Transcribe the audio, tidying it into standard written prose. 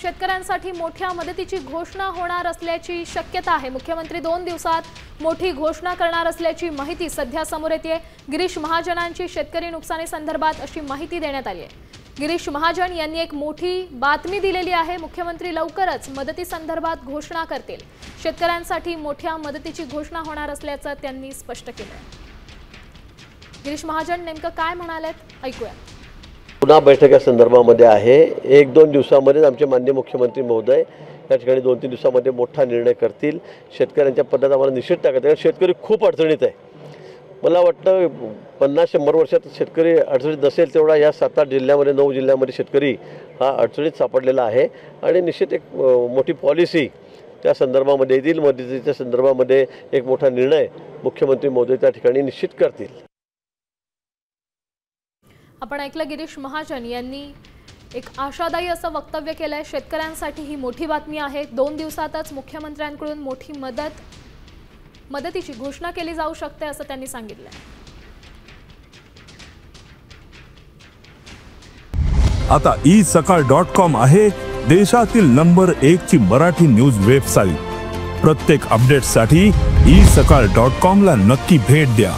शेतकऱ्यांसाठी मोठ्या मदतीची घोषणा होणार असल्याची शक्यता आहे। मुख्यमंत्री 2 दिवसात मोठी घोषणा करणार असल्याची माहिती सध्या समोर येते। गिरीश महाजनांची शेतकरी नुकसानी संदर्भात अशी माहिती देण्यात आली आहे। गिरीश महाजन यांनी एक मोठी बातमी दिलेली आहे। मुख्यमंत्री लवकरच मदती संदर्भात घोषणा करतील। शेतकऱ्यांसाठी मोठ्या मदतीची घोषणा होणार असल्याचं त्यांनी स्पष्ट केलं आहे। गिरीश महाजन नेमकं काय म्हणालेत ऐकूया। पुन्हा बैठका संदर्भामध्ये आहे। 1-2 दिवसांमध्ये आमचे माननीय मुख्यमंत्री महोदय या ठिकाणी 2-3 दिवसांमध्ये मोठा निर्णय करतील। शेतकऱ्यांच्या पद्धत आम्हाला निश्चित टाकायचं, शेतकरी खूप अडचणीत आहे। मला वाटतं 50-100 वर्षात शेतकरी अडचणीत नसेल तेवढा या 7-8 जिल्ह्यामध्ये 9 जिल्ह्यामध्ये शेतकरी हा अडचणीत सापडलेला आहे आणि निश्चित एक मोठी पॉलिसी त्या संदर्भामध्ये येईल। मदतीच्या संदर्भामध्ये एक मोठा निर्णय मुख्यमंत्री महोदय त्या ठिकाणी निश्चित करतील। आपण ऐकलं गिरीश महाजन यांनी एक आशादायी असं वक्तव्य केलंय। शेतकऱ्यांसाठी ही मोठी बातमी आहे। 2 दिवसातच मुख्यमंत्र्यांकडून मोठी मदतीची घोषणा केली जाऊ शकते असं त्यांनी सांगितलं। आता isakal.com आहे देशातील नंबर 1 ची मराठी न्यूज वेबसाईट। प्रत्येक अपडेटसाठी isakal.com ला नक्की भेट द्या।